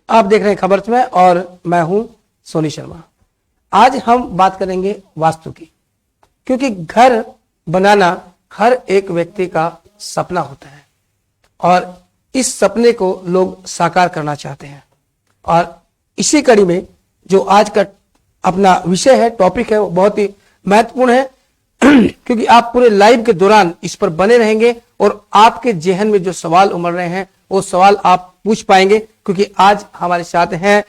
आप देख रहे हैं खबर्स में और मैं हूं सोनी शर्मा। आज हम बात करेंगे वास्तु की, क्योंकि घर बनाना हर एक व्यक्ति का सपना होता है और इस सपने को लोग साकार करना चाहते हैं। और इसी कड़ी में जो आज का अपना विषय है, टॉपिक है, वो बहुत ही महत्वपूर्ण है क्योंकि आप पूरे लाइव के दौरान इस पर बने रहेंगे और आपके जेहन में जो सवाल उमड़ रहे हैं वो सवाल आप पूछ पाएंगे, क्योंकि आज हमारे साथ हैं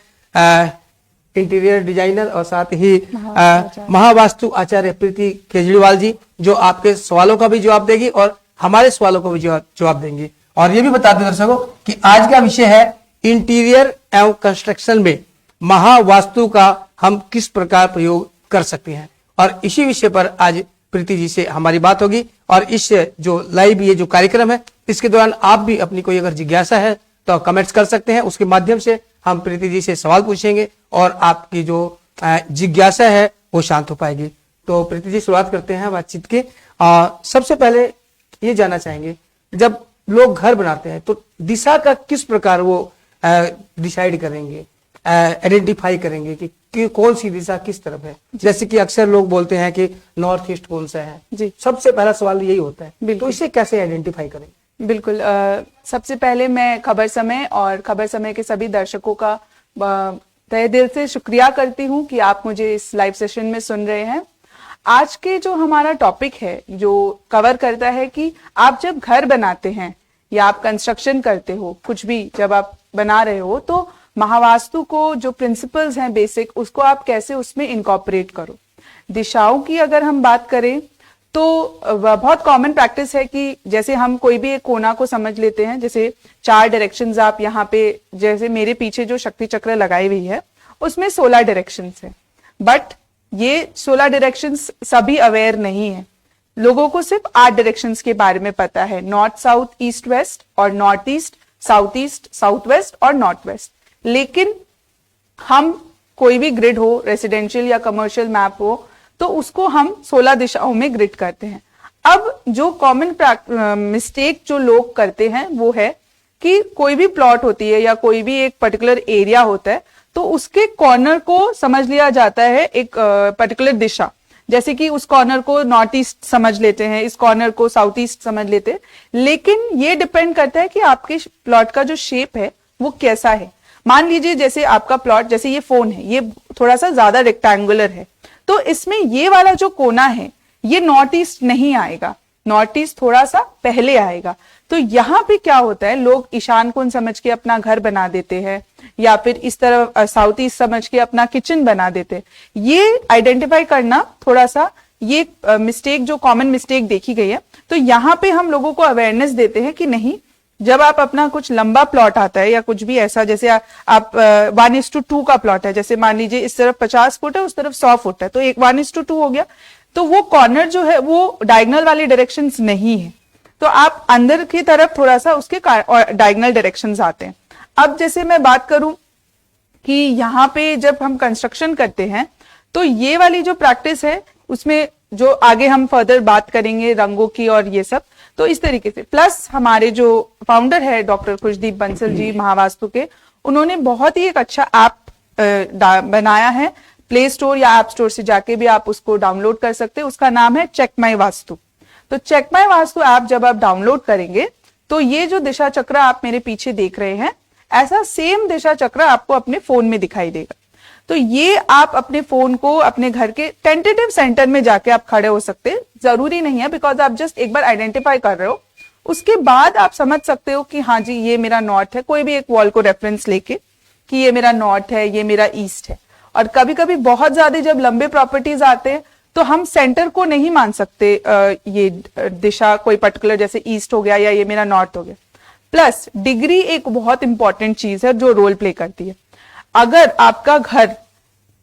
इंटीरियर डिजाइनर और साथ ही महावास्तु आचार्य प्रीति केजरीवाल जी, जो आपके सवालों का भी जवाब देगी और हमारे सवालों को भी जवाब देंगे। और ये भी बता दें दर्शकों कि आज का विषय है इंटीरियर एवं कंस्ट्रक्शन में महावास्तु का हम किस प्रकार प्रयोग कर सकते हैं। और इसी विषय पर आज प्रीति जी से हमारी बात होगी। और इस जो लाइव ये जो कार्यक्रम है, इसके दौरान आप भी अपनी कोई अगर जिज्ञासा है तो कमेंट्स कर सकते हैं, उसके माध्यम से हम प्रीति जी से सवाल पूछेंगे और आपकी जो जिज्ञासा है वो शांत हो पाएगी। तो प्रीति जी, शुरुआत करते हैं बातचीत की। सबसे पहले ये जानना चाहेंगे, जब लोग घर बनाते हैं तो दिशा का किस प्रकार वो डिसाइड करेंगे, आइडेंटिफाई करेंगे कि कौन सी दिशा किस तरफ है? जैसे कि अक्सर लोग बोलते हैं कि नॉर्थ ईस्ट कौन सा है जी, सबसे पहला सवाल यही होता है, तो इसे कैसे आइडेंटिफाई करेंगे? बिल्कुल। सबसे पहले मैं खबर समय और खबर समय के सभी दर्शकों का तहे दिल से शुक्रिया करती हूं कि आप मुझे इस लाइव सेशन में सुन रहे हैं। आज के जो हमारा टॉपिक है, जो कवर करता है कि आप जब घर बनाते हैं या आप कंस्ट्रक्शन करते हो, कुछ भी जब आप बना रहे हो, तो महावास्तु को जो प्रिंसिपल्स हैं बेसिक, उसको आप कैसे उसमें इनकॉर्पोरेट करो। दिशाओं की अगर हम बात करें तो बहुत कॉमन प्रैक्टिस है कि जैसे हम कोई भी एक कोना को समझ लेते हैं, जैसे 4 डायरेक्शंस आप यहाँ पे, जैसे मेरे पीछे जो शक्ति चक्र लगाई हुई है उसमें 16 डायरेक्शंस है, बट ये 16 डायरेक्शंस सभी अवेयर नहीं है। लोगों को सिर्फ 8 डायरेक्शंस के बारे में पता है, नॉर्थ साउथ ईस्ट वेस्ट और नॉर्थ ईस्ट साउथ वेस्ट और नॉर्थ वेस्ट। लेकिन हम कोई भी ग्रिड हो, रेसिडेंशियल या कमर्शियल मैप हो, तो उसको हम 16 दिशाओं में ग्रिड करते हैं। अब जो कॉमन मिस्टेक जो लोग करते हैं वो है कि कोई भी प्लॉट होती है या कोई भी एक पर्टिकुलर एरिया होता है तो उसके कॉर्नर को समझ लिया जाता है एक पर्टिकुलर दिशा, जैसे कि उस कॉर्नर को नॉर्थ ईस्ट समझ लेते हैं, इस कॉर्नर को साउथ ईस्ट समझ लेते हैं। लेकिन ये डिपेंड करता है कि आपके प्लॉट का जो शेप है वो कैसा है। मान लीजिए जैसे आपका प्लॉट, जैसे ये फोन है, ये थोड़ा सा ज्यादा रेक्टेंगुलर है, तो इसमें ये वाला जो कोना है ये नॉर्थ ईस्ट नहीं आएगा, नॉर्थ ईस्ट थोड़ा सा पहले आएगा। तो यहाँ पे क्या होता है, लोग ईशान कोण समझ के अपना घर बना देते हैं या फिर इस तरह साउथ ईस्ट समझ के अपना किचन बना देते हैं। ये आइडेंटिफाई करना थोड़ा सा ये मिस्टेक, जो कॉमन मिस्टेक देखी गई है। तो यहाँ पे हम लोगों को अवेयरनेस देते हैं कि नहीं, जब आप अपना कुछ लंबा प्लॉट आता है या कुछ भी ऐसा, जैसे आप 1:2 का प्लॉट है, जैसे मान लीजिए इस तरफ 50 फुट है, उस तरफ 100 फुट है, तो एक 1:2 हो गया, तो वो कॉर्नर जो है वो डायगोनल वाली डायरेक्शंस नहीं है, तो आप अंदर की तरफ थोड़ा सा उसके डायगोनल डायरेक्शंस आते हैं। अब जैसे मैं बात करूं कि यहाँ पे जब हम कंस्ट्रक्शन करते हैं तो ये वाली जो प्रैक्टिस है उसमें जो आगे हम फर्दर बात करेंगे रंगों की और ये सब, तो इस तरीके से। प्लस हमारे जो फाउंडर है डॉक्टर खुशदीप बंसल जी महावास्तु के, उन्होंने बहुत ही एक अच्छा ऐप बनाया है, प्ले स्टोर या ऐप स्टोर से जाके भी आप उसको डाउनलोड कर सकते हैं। उसका नाम है चेक माई वास्तु। तो चेक माई वास्तु ऐप जब आप डाउनलोड करेंगे तो ये जो दिशा चक्र आप मेरे पीछे देख रहे हैं, ऐसा सेम दिशा चक्र आपको अपने फोन में दिखाई देगा। तो ये आप अपने फोन को अपने घर के टेंटेटिव सेंटर में जाके आप खड़े हो सकते हैं, जरूरी नहीं है, बिकॉज आप जस्ट एक बार आइडेंटिफाई कर रहे हो, उसके बाद आप समझ सकते हो कि हाँ जी ये मेरा नॉर्थ है, कोई भी एक वॉल को रेफरेंस लेके कि ये मेरा नॉर्थ है, ये मेरा ईस्ट है। और कभी कभी बहुत ज्यादा जब लंबे प्रॉपर्टीज आते हैं तो हम सेंटर को नहीं मान सकते, ये दिशा कोई पर्टिकुलर जैसे ईस्ट हो गया या ये मेरा नॉर्थ हो गया। प्लस डिग्री एक बहुत इंपॉर्टेंट चीज है जो रोल प्ले करती है। अगर आपका घर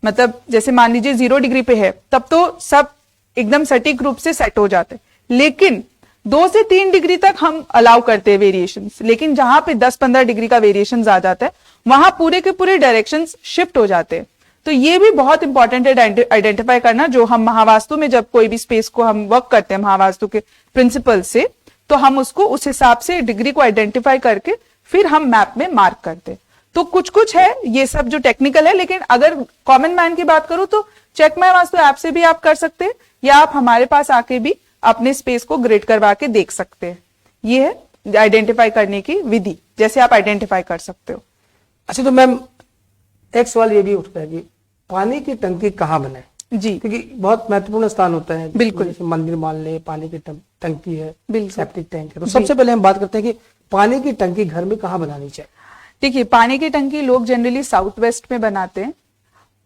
मतलब जैसे मान लीजिए 0 डिग्री पे है, तब तो सब एकदम सटीक रूप से सेट हो जाते हैं, लेकिन 2 से 3 डिग्री तक हम अलाउ करते हैं वेरिएशंस, लेकिन जहां पे 10-15 डिग्री का वेरिएशंस आ जाता है वहां पूरे के पूरे डायरेक्शंस शिफ्ट हो जाते हैं। तो ये भी बहुत इंपॉर्टेंट है आइडेंटिफाई करना, जो हम महावास्तु में जब कोई भी स्पेस को हम वर्क करते हैं महावास्तु के प्रिंसिपल से, तो हम उसको उस हिसाब से डिग्री को आइडेंटिफाई करके फिर हम मैप में मार्क करते हैं। तो कुछ कुछ है, ये सब जो टेक्निकल है, लेकिन अगर कॉमन मैन की बात करूं तो चेक माय वास्तु ऐप से भी आप कर सकते हैं, या आप हमारे पास आके भी अपने स्पेस को ग्रिड करवा के देख सकते हैं। ये है आइडेंटिफाई करने की विधि, जैसे आप आइडेंटिफाई कर सकते हो। अच्छा, तो मैम एक सवाल ये भी उठता है कि पानी की टंकी कहाँ बनाए? जी क्योंकि बहुत महत्वपूर्ण स्थान होता है, बिल्कुल। जैसे मंदिर मान ले, पानी की टंकी है, बिल्कुल। सेप्टिक टैंक है, तो सबसे पहले हम बात करते हैं कि पानी की टंकी घर में कहाँ बनानी चाहिए? देखिए, पानी की टंकी लोग जनरली साउथ वेस्ट में बनाते हैं,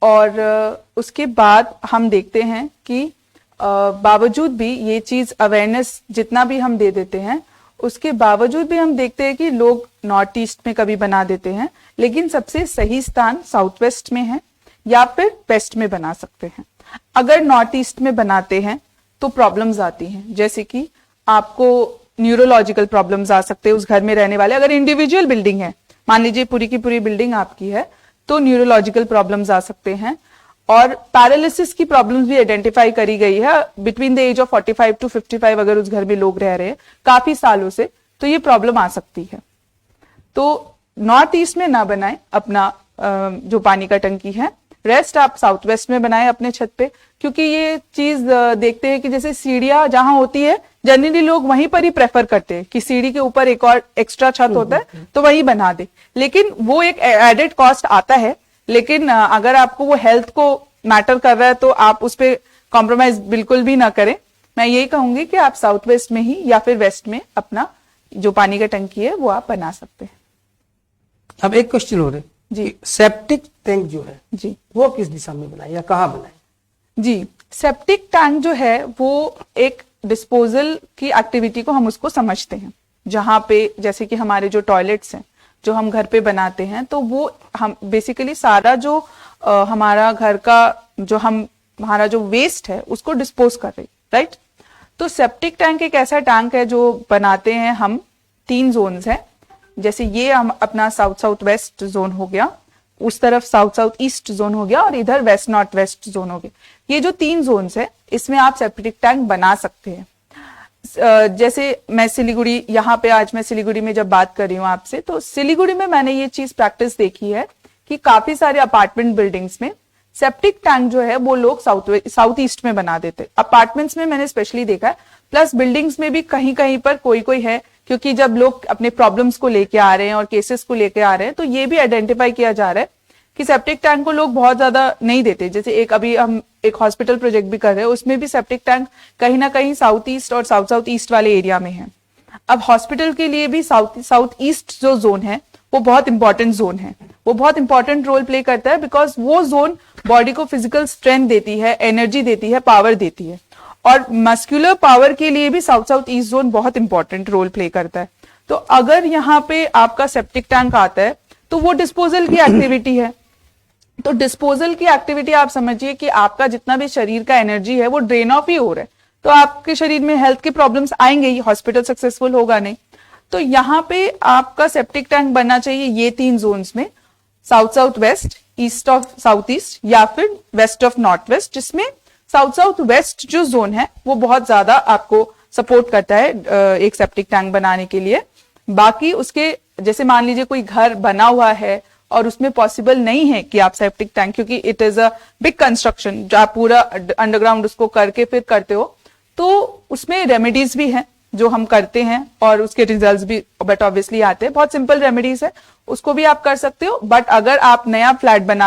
और उसके बाद हम देखते हैं कि बावजूद भी ये चीज अवेयरनेस जितना भी हम दे देते हैं, उसके बावजूद भी हम देखते हैं कि लोग नॉर्थ ईस्ट में कभी बना देते हैं, लेकिन सबसे सही स्थान साउथ वेस्ट में है या फिर वेस्ट में बना सकते हैं। अगर नॉर्थ ईस्ट में बनाते हैं तो प्रॉब्लम्स आती हैं, जैसे कि आपको न्यूरोलॉजिकल प्रॉब्लम्स आ सकते हैं उस घर में रहने वाले। अगर इंडिविजुअल बिल्डिंग है, मान लीजिए पूरी की पूरी बिल्डिंग आपकी है, तो न्यूरोलॉजिकल प्रॉब्लम्स आ सकते हैं, और पैरालिसिस की प्रॉब्लम्स भी आइडेंटिफाई करी गई है between the age of 45 to 55। अगर उस घर में लोग रह रहे हैं काफी सालों से, तो ये प्रॉब्लम आ सकती है। तो नॉर्थ ईस्ट में ना बनाएं अपना जो पानी का टंकी है, रेस्ट आप साउथ वेस्ट में बनाएं अपने छत पे, क्योंकि ये चीज देखते हैं कि जैसे सीढ़ियां जहां होती है जनरली लोग वहीं पर ही प्रेफर करते हैं कि सीढ़ी के ऊपर एक और एक्स्ट्रा छत होता है तो वहीं बना दे, लेकिन वो एक एडेड कॉस्ट आता है। लेकिन अगर आपको वो हेल्थ को मैटर कर रहा है तो आप उस पर कॉम्प्रोमाइज बिल्कुल भी ना करें। मैं यही कहूंगी कि आप साउथ वेस्ट में ही या फिर वेस्ट में अपना जो पानी का टंकी है वो आप बना सकते हैं। अब एक क्वेश्चन हो रहे जी, सेप्टिक टैंक जो है जी वो किस दिशा में बनाए या कहाँ बनाए? जी, सेप्टिक टैंक जो है वो एक डिस्पोजल की एक्टिविटी को हम उसको समझते हैं, जहां पे जैसे कि हमारे जो टॉयलेट्स हैं जो हम घर पे बनाते हैं, तो वो हम बेसिकली सारा जो हमारा घर का जो हमारा जो वेस्ट है उसको डिस्पोज कर रहे, राइट। तो सेप्टिक टैंक एक ऐसा टैंक है जो बनाते हैं हम, 3 जोन्स है, जैसे ये हम अपना साउथ साउथ वेस्ट जोन हो गया, उस तरफ साउथ साउथ ईस्ट जोन हो गया, और इधर वेस्ट नॉर्थ वेस्ट जोन हो गया। ये जो 3 जोन्स है इसमें आप सेप्टिक टैंक बना सकते हैं। जैसे मैं सिलीगुड़ी, यहाँ पे आज मैं सिलीगुड़ी में जब बात कर रही हूँ आपसे, तो सिलीगुड़ी में मैंने ये चीज प्रैक्टिस देखी है कि काफी सारे अपार्टमेंट बिल्डिंग्स में सेप्टिक टैंक जो है वो लोग साउथ ईस्ट में बना देते। अपार्टमेंट्स में मैंने स्पेशली देखा है, प्लस बिल्डिंग्स में भी कहीं कहीं पर कोई कोई है, क्योंकि जब लोग अपने प्रॉब्लम्स को लेके आ रहे हैं और केसेस को लेके आ रहे हैं, तो ये भी आइडेंटिफाई किया जा रहा है कि सेप्टिक टैंक को लोग बहुत ज्यादा नहीं देते। जैसे एक अभी हम एक हॉस्पिटल प्रोजेक्ट भी कर रहे हैं, उसमें भी सेप्टिक टैंक कहीं ना कहीं साउथ ईस्ट और साउथ साउथ ईस्ट वाले एरिया में है। अब हॉस्पिटल के लिए भी साउथ ईस्ट जो जोन है वो बहुत इंपॉर्टेंट जोन है, वो बहुत इंपॉर्टेंट रोल प्ले करता है, बिकॉज वो जोन बॉडी को फिजिकल स्ट्रेंथ देती है, एनर्जी देती है, पावर देती है, और मस्कुलर पावर के लिए भी साउथ साउथ ईस्ट जोन बहुत इंपॉर्टेंट रोल प्ले करता है। तो अगर यहाँ पे आपका सेप्टिक टैंक आता है तो वो डिस्पोजल की एक्टिविटी है, तो डिस्पोजल की एक्टिविटी आप समझिए कि आपका जितना भी शरीर का एनर्जी है वो ड्रेन ऑफ ही हो रहा है, तो आपके शरीर में हेल्थ के प्रॉब्लम्स आएंगे ही, हॉस्पिटल सक्सेसफुल होगा नहीं। तो यहाँ पे आपका सेप्टिक टैंक बनना चाहिए ये 3 जोन्स में, south south west, east of south east, या फिर वेस्ट ऑफ नॉर्थ वेस्ट, जिसमें साउथ साउथ वेस्ट जो जोन है वो बहुत ज्यादा आपको सपोर्ट करता है एक सेप्टिक टैंक बनाने के लिए। बाकी उसके जैसे मान लीजिए कोई घर बना हुआ है और उसमें पॉसिबल नहीं है कि आप सेप्टिक टैंक, क्योंकि it is a big construction जो आप पूरा अंडरग्राउंड उसको करके फिर करते हो, तो उसमें रेमेडीज भी हैं जो हम करते हैं और उसके रिजल्ट्स भी बट ऑब्वियसली आते हैं। बहुत सिंपल रेमेडीज है, उसको भी आप कर सकते हो। बट अगर आप नया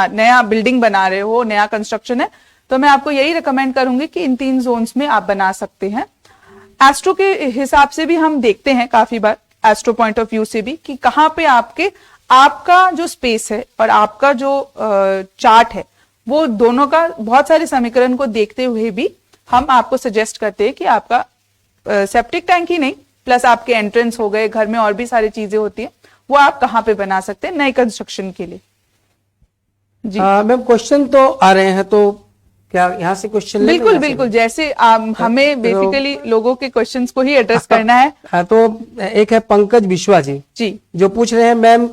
नया बिल्डिंग बना रहे हो, नया कंस्ट्रक्शन है, तो मैं आपको यही रिकमेंड करूंगी कि इन 3 जोन्स में आप बना सकते हैं। एस्ट्रो के हिसाब से भी हम देखते हैं काफी बार, एस्ट्रो पॉइंट ऑफ व्यू से भी, कि कहाँ पे आपका जो स्पेस है और आपका जो चार्ट है वो दोनों का बहुत सारे समीकरण को देखते हुए भी हम आपको सजेस्ट करते हैं कि आपका सेप्टिक टैंक ही नहीं, प्लस आपके एंट्रेंस हो गए, घर में और भी सारी चीजें होती है, वो आप कहाँ पे बना सकते हैं नए कंस्ट्रक्शन के लिए। जी मैम, क्वेश्चन तो आ रहे हैं, तो क्या यहाँ से क्वेश्चन? बिल्कुल बिल्कुल, जैसे हमें बेसिकली लोगों के क्वेश्चंस को ही एड्रेस करना है। तो एक है पंकज विश्वा जी जो पूछ रहे हैं, ma'am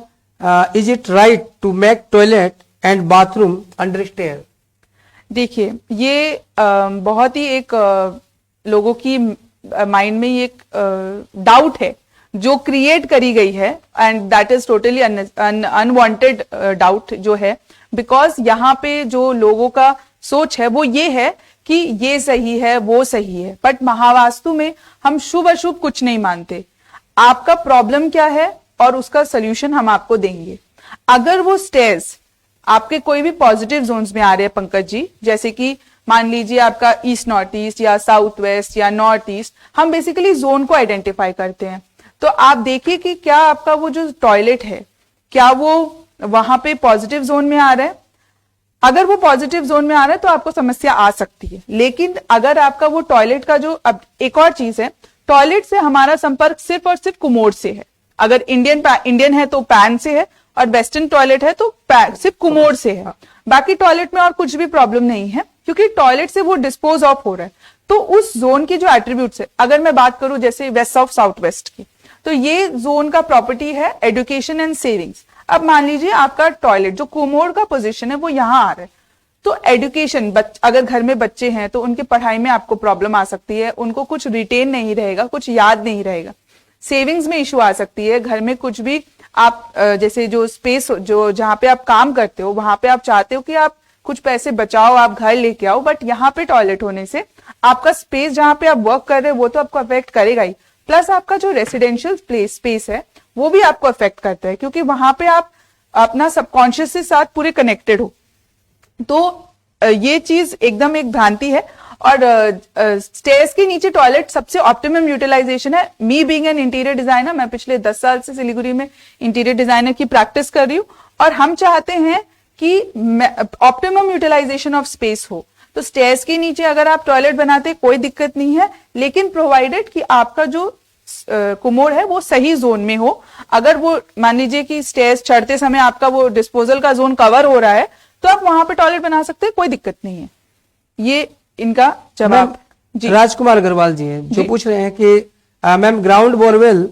is it right to make toilet and bathroom under stair? देखिए, ये बहुत ही एक लोगों की माइंड में ये एक डाउट है जो क्रिएट करी गई है, and that is totally unwanted doubt जो है, बिकॉज यहाँ पे जो लोगों का सोच है वो ये है कि ये सही है वो सही है, बट महावास्तु में हम शुभ अशुभ कुछ नहीं मानते। आपका प्रॉब्लम क्या है और उसका सोल्यूशन हम आपको देंगे। अगर वो स्टेयर्स आपके कोई भी पॉजिटिव जोन्स में आ रहे हैं पंकज जी, जैसे कि मान लीजिए आपका ईस्ट नॉर्थ ईस्ट या साउथ वेस्ट या नॉर्थ ईस्ट, हम बेसिकली जोन को आइडेंटिफाई करते हैं। तो आप देखिए कि क्या आपका वो जो टॉयलेट है क्या वो वहां पे पॉजिटिव जोन में आ रहा है। अगर वो पॉजिटिव जोन में आ रहा है तो आपको समस्या आ सकती है, लेकिन अगर आपका वो टॉयलेट का जो, अब एक और चीज है, टॉयलेट से हमारा संपर्क सिर्फ और सिर्फ कुमोड से है। अगर इंडियन है तो पैन से है, और वेस्टर्न टॉयलेट है तो सिर्फ कुमोड से है। बाकी टॉयलेट में और कुछ भी प्रॉब्लम नहीं है, क्योंकि टॉयलेट से वो डिस्पोज ऑफ हो रहा है। तो उस जोन की जो एट्रीब्यूट्स है, अगर मैं बात करूं जैसे वेस्ट ऑफ साउथ वेस्ट की, तो ये जोन का प्रॉपर्टी है एजुकेशन एंड सेविंग्स। अब मान लीजिए आपका टॉयलेट जो कुमोड का पोजीशन है वो यहां आ रहा है, तो एजुकेशन, अगर घर में बच्चे हैं तो उनकी पढ़ाई में आपको प्रॉब्लम आ सकती है, उनको कुछ रिटेन नहीं रहेगा, कुछ याद नहीं रहेगा। सेविंग्स में इशू आ सकती है, घर में कुछ भी आप जैसे जो स्पेस जो जहां पे आप काम करते हो वहां पे आप चाहते हो कि आप कुछ पैसे बचाओ, आप घर लेके आओ, बट यहाँ पे टॉयलेट होने से आपका स्पेस जहां पे आप वर्क कर रहे हो वो तो आपको अफेक्ट करेगा ही, प्लस आपका जो रेसिडेंशियल स्पेस है वो भी आपको अफेक्ट करता है, क्योंकि वहां पे आप अपना सबकॉन्शियस के साथ पूरे कनेक्टेड हो। तो ये चीज एकदम एक भ्रांति है। और स्टेयर्स के नीचे टॉयलेट सबसे ऑप्टिमम यूटिलाइजेशन है। Me being an interior designer, मैं पिछले 10 साल से सिलीगुड़ी में इंटीरियर डिजाइनर की प्रैक्टिस कर रही हूँ, और हम चाहते हैं कि ऑप्टिमम यूटिलाइजेशन ऑफ स्पेस हो। तो स्टेयर्स के नीचे अगर आप टॉयलेट बनाते कोई दिक्कत नहीं है, लेकिन प्रोवाइडेड कि आपका जो कुमोड है वो सही जोन में हो। अगर वो मान लीजिए कि स्टेयर्स चढ़ते समय आपका वो डिस्पोजल का जोन कवर हो रहा है तो आप वहां पे टॉयलेट बना सकते हैं, कोई दिक्कत नहीं है। ये इनका जवाब। जी राजकुमार अग्रवाल जी हैं जो पूछ रहे हैं कि मैम ग्राउंड बोरवेल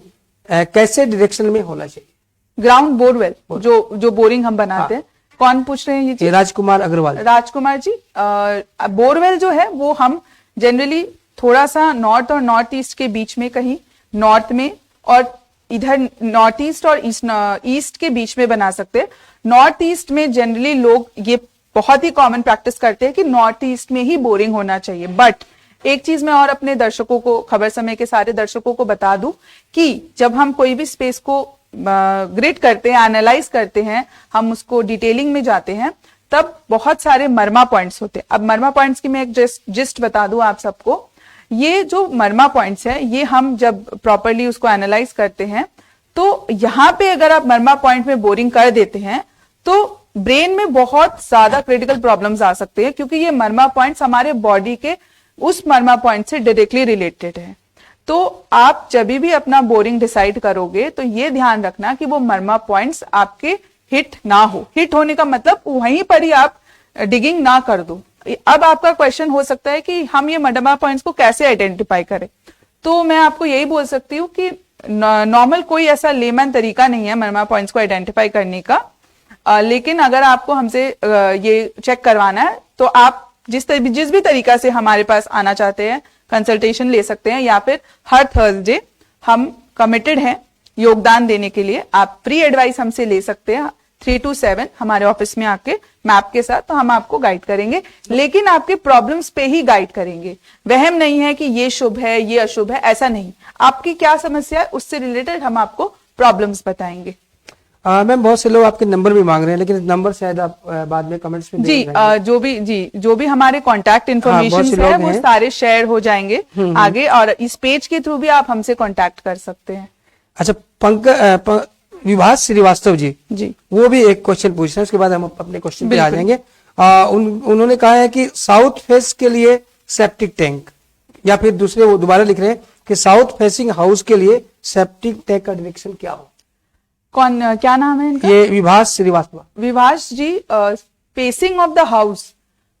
कैसे डायरेक्शन में होना चाहिए? ग्राउंड बोरवेल जो बोरिंग हम बनाते हैं, कौन पूछ रहे हैं ये चीज? राजकुमार अग्रवाल। राजकुमार जी, बोरवेल जो है वो हम जनरली थोड़ा सा नॉर्थ और नॉर्थ ईस्ट के बीच में, कहीं नॉर्थ में और इधर नॉर्थ ईस्ट और ईस्ट के बीच में बना सकते हैं। नॉर्थ ईस्ट में जनरली लोग ये बहुत ही कॉमन प्रैक्टिस करते हैं कि नॉर्थ ईस्ट में ही बोरिंग होना चाहिए। बट एक चीज मैं और अपने दर्शकों को, खबर समय के सारे दर्शकों को बता दूं कि जब हम कोई भी स्पेस को ग्रिड करते हैं, एनालाइज करते हैं, हम उसको डिटेलिंग में जाते हैं, तब बहुत सारे मर्मा पॉइंट्स होते हैं। अब मर्मा पॉइंट्स की मैं एक जिस्ट बता दूं आप सबको। ये जो मर्मा पॉइंट्स है, ये हम जब प्रॉपरली उसको एनालाइज करते हैं तो यहाँ पे अगर आप मर्मा पॉइंट में बोरिंग कर देते हैं तो ब्रेन में बहुत ज्यादा क्रिटिकल प्रॉब्लम्स आ सकते हैं, क्योंकि ये मर्मा पॉइंट्स हमारे बॉडी के उस मर्मा पॉइंट से डायरेक्टली रिलेटेड है। तो आप जब भी अपना बोरिंग डिसाइड करोगे तो ये ध्यान रखना कि वो मर्मा पॉइंट्स आपके हिट ना हो। हिट होने का मतलब वहीं पर ही आप डिगिंग ना कर दो। अब आपका क्वेश्चन हो सकता है कि हम ये मर्मा पॉइंट्स को कैसे आइडेंटिफाई करें, तो मैं आपको यही बोल सकती हूँ कि नॉर्मल कोई ऐसा लेमन तरीका नहीं है मर्मा पॉइंट्स को आइडेंटिफाई करने का। लेकिन अगर आपको हमसे ये चेक करवाना है तो आप जिस भी तरीका से हमारे पास आना चाहते हैं कंसल्टेशन ले सकते हैं, या फिर हर थर्सडे हम कमिटेड हैं योगदान देने के लिए। आप फ्री एडवाइस हमसे ले सकते हैं 3 to 7 हमारे ऑफिस में आके मैप के साथ, तो हम आपको गाइड करेंगे, लेकिन आपके प्रॉब्लम्स पे ही गाइड करेंगे। वहम नहीं है कि ये शुभ है ये अशुभ है, ऐसा नहीं। आपकी क्या समस्या है उससे रिलेटेड हम आपको प्रॉब्लम्स बताएंगे। मैम बहुत से लोग आपके नंबर भी मांग रहे हैं, लेकिन नंबर शायद आप बाद में कमेंट्स में जी जो भी हमारे कॉन्टैक्ट इन्फॉर्मेशन है वो सारे शेयर हो जाएंगे आगे, और इस पेज के थ्रू भी आप हमसे कॉन्टैक्ट कर सकते हैं। अच्छा, विभास श्रीवास्तव जी वो भी एक क्वेश्चन पूछ रहे हैं, उसके बाद हम अपने क्वेश्चन पे आ जाएंगे। उन्होंने कहा है कि साउथ फेस के लिए सेप्टिक टैंक, या फिर दूसरे वो दोबारा लिख रहे हैं कि साउथ फेसिंग हाउस के लिए सेप्टिक टैंक का डायरेक्शन क्या हो? क्या नाम है इनका? ये विभास श्रीवास्तव। विभास जी, फेसिंग ऑफ द हाउस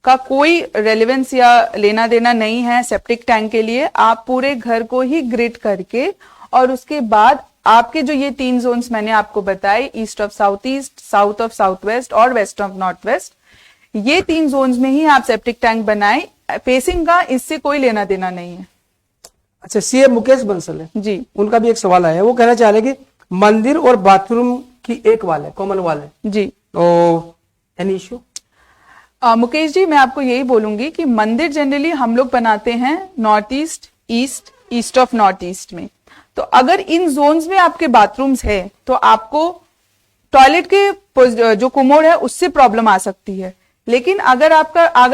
का कोई रेलेवेंस या लेना देना नहीं है सेप्टिक टैंक के लिए। आप पूरे घर को ही ग्रिड करके और उसके बाद आपके जो ये 3 जोन्स मैंने आपको बताए, east of south east, south of south west और वेस्ट ऑफ नॉर्थ वेस्ट, ये 3 जोन्स में ही आप सेप्टिक टैंक बनाए। फेसिंग का इससे कोई लेना देना नहीं है। अच्छा, सीए मुकेश बंसल है, जी उनका भी एक सवाल आया है। वो कहना चाह रहे हैं कि मंदिर और बाथरूम की एक वाल है, कॉमन वाल है, जी तो एनी इश्यू? मुकेश जी, मैं आपको यही बोलूंगी कि मंदिर जनरली हम लोग बनाते हैं north east, east, east of north east में। तो अगर इन जोन्स में आपके बाथरूम्स है तो आपको टॉयलेट के जो कुमोड है उससे प्रॉब्लम आ सकती है। लेकिन अगर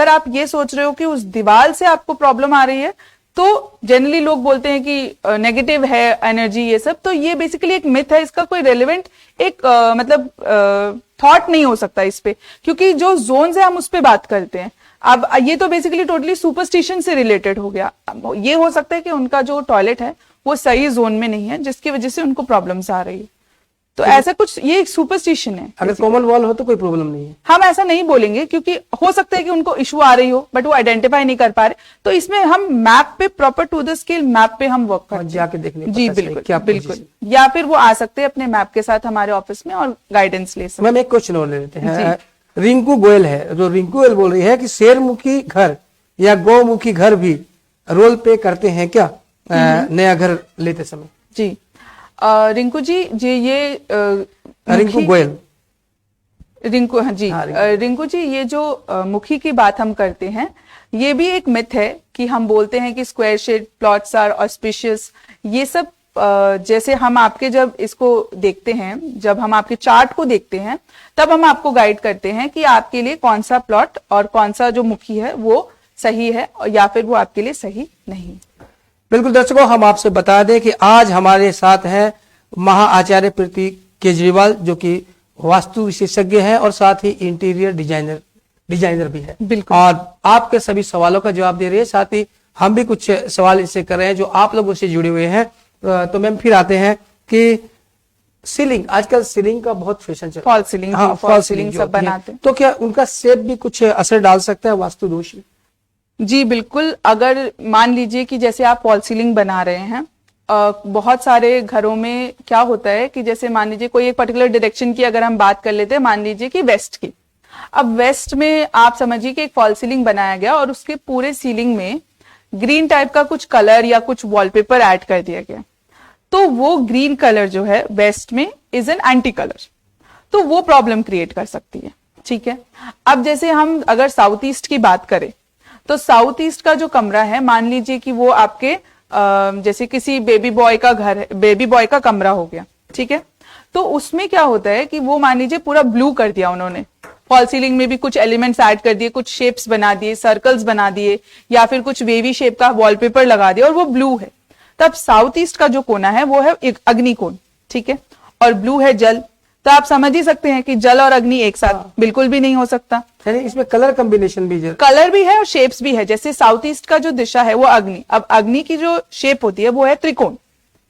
आप ये सोच रहे हो कि उस दीवार से आपको प्रॉब्लम आ रही है, तो जनरली लोग बोलते हैं कि नेगेटिव है एनर्जी, ये सब। तो ये बेसिकली एक मिथ है, इसका कोई रेलेवेंट एक मतलब थॉट नहीं हो सकता इस पे, क्योंकि जो जोन्स है हम उस पे बात करते हैं। अब ये तो बेसिकली टोटली सुपरस्टिशन से रिलेटेड हो गया। ये हो सकता है कि उनका जो टॉयलेट है वो सही जोन में नहीं है, जिसकी वजह से उनको प्रॉब्लम्स आ रही है। तो ऐसा कुछ, ये एक सुपरस्टिशन है। अगर कॉमन वॉल हो तो कोई प्रॉब्लम नहीं है? हम ऐसा नहीं बोलेंगे, क्योंकि हो सकता है कि उनको इशू आ रही हो बट वो आइडेंटिफाई नहीं कर पा रहे। तो इसमें हम मैप पे, proper to the scale map पे हम वर्क करते हैं, जाके देखने जी बिल्कुल क्या बिल्कुल। या फिर वो आ सकते हैं अपने मैप के साथ हमारे ऑफिस में और गाइडेंस ले सकते हैं। मैम एक क्वेश्चन और ले लेते हैं। रिंकू गोयल है, जो रिंकू गोयल बोल रही है कि शेरमुखी घर या गौमुखी घर भी रोल प्ले करते हैं क्या नया घर लेते समय? जी रिंकू जी, ये रिंकू गोयल, रिंकू, हाँ जी, रिंकू जी, ये जो मुखी की बात हम करते हैं, ये भी एक मिथ है कि हम बोलते हैं कि square shape plots are auspicious. ये सब जैसे हम आपके जब इसको देखते हैं, जब हम आपके चार्ट को देखते हैं, तब हम आपको गाइड करते हैं कि आपके लिए कौन सा प्लॉट और कौन सा जो मुखी है वो सही है या फिर वो आपके लिए सही नहीं। बिल्कुल दर्शकों, हम आपसे बता दें कि आज हमारे साथ हैं महाआचार्य प्रतीक केजरीवाल, जो कि वास्तु विशेषज्ञ हैं और साथ ही इंटीरियर डिजाइनर भी है। बिल्कुल। और आपके सभी सवालों का जवाब दे रहे हैं। साथ ही हम भी कुछ सवाल इससे कर रहे हैं जो आप लोगों से जुड़े हुए हैं। तो मैम फिर आते हैं कि सीलिंग, आजकल सीलिंग का बहुत फैशन चल रहा है। फॉल सीलिंग, हाँ, फॉल सीलिंग सब बनाते हैं। तो क्या उनका शेप भी कुछ असर डाल सकता है वास्तु दोष में? जी बिल्कुल। अगर मान लीजिए कि जैसे आप फॉल सीलिंग बना रहे हैं, बहुत सारे घरों में क्या होता है कि जैसे मान लीजिए कोई एक पर्टिकुलर डायरेक्शन की अगर हम बात कर लेते हैं, मान लीजिए कि वेस्ट की। अब वेस्ट में आप समझिए कि एक फॉल सीलिंग बनाया गया और उसके पूरे सीलिंग में ग्रीन टाइप का कुछ कलर या कुछ वॉलपेपर ऐड कर दिया गया। तो वो ग्रीन कलर जो है वेस्ट में इज एन एंटी कलर, तो वो प्रॉब्लम क्रिएट कर सकती है। ठीक है। अब जैसे हम अगर साउथ ईस्ट की बात करें, तो साउथ ईस्ट का जो कमरा है, मान लीजिए कि वो आपके जैसे किसी बेबी बॉय का घर है, बेबी बॉय का कमरा हो गया। ठीक है। तो उसमें क्या होता है कि वो मान लीजिए पूरा ब्लू कर दिया उन्होंने, फॉल सीलिंग में भी कुछ एलिमेंट्स ऐड कर दिए, कुछ शेप्स बना दिए, सर्कल्स बना दिए, या फिर कुछ वेवी शेप का वॉलपेपर लगा दिया और वो ब्लू है। तब साउथ ईस्ट का जो कोना है वो है एक अग्निकोण। ठीक है। और ब्लू है जल, तो आप समझ ही सकते हैं कि जल और अग्नि एक साथ बिल्कुल भी नहीं हो सकता। इसमें कलर कॉम्बिनेशन भी, कलर भी है और शेप्स भी है। जैसे साउथ ईस्ट का जो दिशा है वो अग्नि, अब अग्नि की जो शेप होती है वो है त्रिकोण।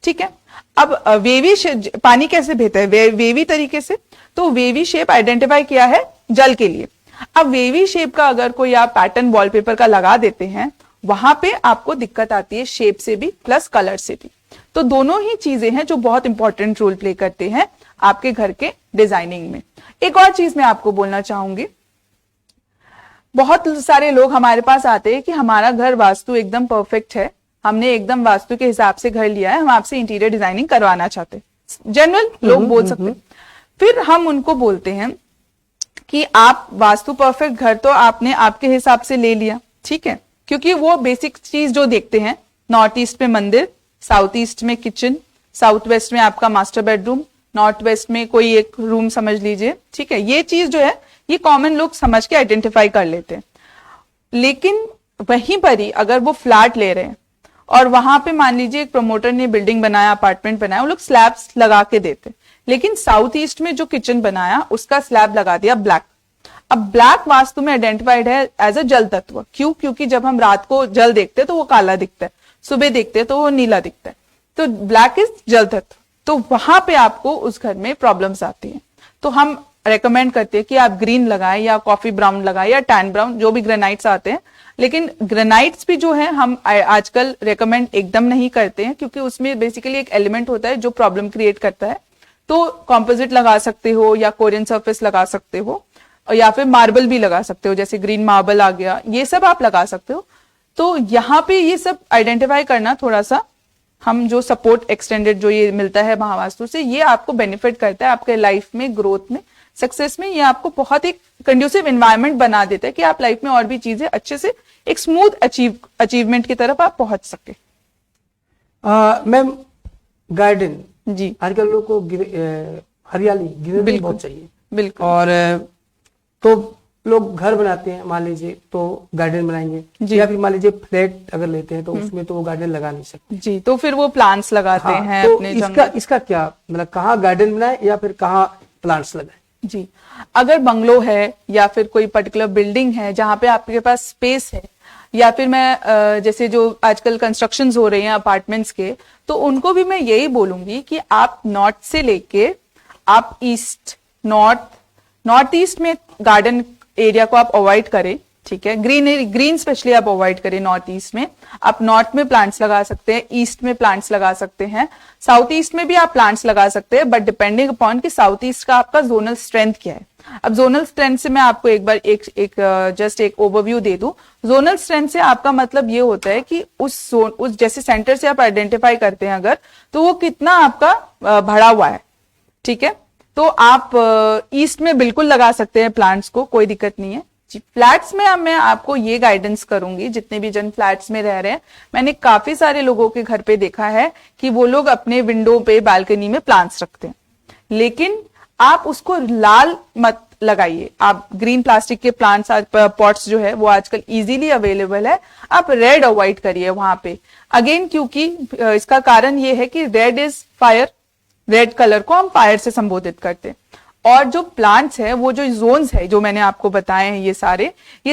ठीक है। अब वेवी पानी कैसे बहता है? वेवी तरीके से। तो वेवी शेप आइडेंटिफाई किया है जल के लिए। अब वेवी शेप का अगर कोई आप पैटर्न वॉलपेपर का लगा देते हैं, वहां पे आपको दिक्कत आती है शेप से भी प्लस कलर से भी। तो दोनों ही चीजें हैं जो बहुत इंपॉर्टेंट रोल प्ले करते हैं आपके घर के डिजाइनिंग में। एक और चीज मैं आपको बोलना चाहूंगी, बहुत सारे लोग हमारे पास आते हैं कि हमारा घर वास्तु एकदम परफेक्ट है, हमने एकदम वास्तु के हिसाब से घर लिया है, हम आपसे इंटीरियर डिजाइनिंग करवाना चाहते हैं। जनरल लोग बोल सकते हैं। फिर हम उनको बोलते हैं कि आप वास्तु परफेक्ट घर तो आपने आपके हिसाब से ले लिया, ठीक है, क्योंकि वो बेसिक चीज जो देखते हैं, नॉर्थ ईस्ट में मंदिर, साउथ ईस्ट में किचन, साउथ वेस्ट में आपका मास्टर बेडरूम, नॉर्थ वेस्ट में कोई एक रूम समझ लीजिए। ठीक है। ये चीज जो है ये कॉमन लोग समझ के आइडेंटिफाई कर लेते हैं। लेकिन वहीं पर ही अगर वो फ्लैट ले रहे हैं और वहां पे मान लीजिए एक प्रमोटर ने बिल्डिंग बनाया, अपार्टमेंट बनाया, वो लोग स्लैब्स लगा के देते, लेकिन साउथ ईस्ट में जो किचन बनाया उसका स्लैब लगा दिया ब्लैक। अब ब्लैक वास्तु में आइडेंटिफाइड है एज अ जल तत्व। क्यों? क्योंकि जब हम रात को जल देखते हैं तो वो काला दिखता है, सुबह देखते हैं तो वो नीला दिखता है। तो ब्लैक इज जल तत्व। तो वहां पे आपको उस घर में प्रॉब्लम्स आती हैं। तो हम रेकमेंड करते हैं कि आप ग्रीन लगाएं या कॉफी ब्राउन लगाएं या टैन ब्राउन, जो भी ग्रेनाइट्स आते हैं। लेकिन ग्रेनाइट्स भी जो है हम आजकल रेकमेंड एकदम नहीं करते हैं, क्योंकि उसमें बेसिकली एक एलिमेंट होता है जो प्रॉब्लम क्रिएट करता है। तो कॉम्पोजिट लगा सकते हो या कोरियन सरफेस लगा सकते हो, या फिर मार्बल भी लगा सकते हो, जैसे ग्रीन मार्बल आ गया, ये सब आप लगा सकते हो। तो यहाँ पे ये सब आइडेंटिफाई करना थोड़ा सा, हम जो सपोर्ट एक्सटेंडेड जो ये मिलता है महावास्तु से, ये आपको बेनिफिट करता है आपके लाइफ में, ग्रोथ में, सक्सेस में। ये आपको बहुत ही कंड्यूसिव एनवायरनमेंट बना देता है कि आप लाइफ में और भी चीजें अच्छे से एक स्मूथ अचीवमेंट की तरफ आप पहुंच सके। मैम, गार्डन, जी आजकल लोग को हरियाली ग्रीनरी बहुत चाहिए, बिल्कुल। और तो लोग घर बनाते हैं, मान लीजिए तो गार्डन बनाएंगे, जी। या फिर मान लीजिए फ्लैट अगर लेते हैं तो उसमें तो वो गार्डन लगा नहीं सकते। जी, तो फिर वो प्लांट्स लगाते हाँ, हैं तो अपने इसका क्या मतलब, कहाँ गार्डन बनाए या फिर कहाँ प्लांट्स लगाए? जी, अगर बंगलो है या फिर कोई पर्टिकुलर बिल्डिंग है जहां पे आपके पास स्पेस है, या फिर मैं जैसे जो आजकल कंस्ट्रक्शंस हो रहे हैं अपार्टमेंट्स के, तो उनको भी मैं यही बोलूंगी कि आप नॉर्थ से लेके आप ईस्ट, नॉर्थ ईस्ट में गार्डन एरिया को आप अवॉइड करें, ठीक है। ग्रीन स्पेशली आप अवॉइड करें नॉर्थ ईस्ट में। आप नॉर्थ में प्लांट्स लगा सकते हैं, ईस्ट में प्लांट्स लगा सकते हैं, साउथ ईस्ट में भी आप प्लांट्स लगा सकते हैं, बट डिपेंडिंग अपॉन कि साउथ ईस्ट का आपका जोनल स्ट्रेंथ क्या है। अब जोनल स्ट्रेंथ से मैं आपको एक बार जस्ट एक ओवरव्यू दे दूं। जोनल स्ट्रेंथ से आपका मतलब ये होता है कि उस जैसे सेंटर से आप आइडेंटिफाई करते हैं अगर, तो वो कितना आपका भरा हुआ है, ठीक है। तो आप ईस्ट में बिल्कुल लगा सकते हैं प्लांट्स को, कोई दिक्कत नहीं है जी। फ्लैट्स में अब मैं आपको ये गाइडेंस करूंगी, जितने भी जन फ्लैट्स में रह रहे हैं, मैंने काफी सारे लोगों के घर पे देखा है कि वो लोग अपने विंडो पे, बालकनी में प्लांट्स रखते हैं, लेकिन आप उसको लाल मत लगाइए। आप ग्रीन प्लास्टिक के प्लांट्स, पॉट्स जो है वो आजकल इजीली अवेलेबल है, आप रेड अवॉइड करिए वहां पे। अगेन क्योंकि इसका कारण ये है कि red is fire, red colour को हम फायर से संबोधित करते हैं। और जो प्लांट्स है, वो जो जोन्स है जो मैंने आपको बताए हैं, ये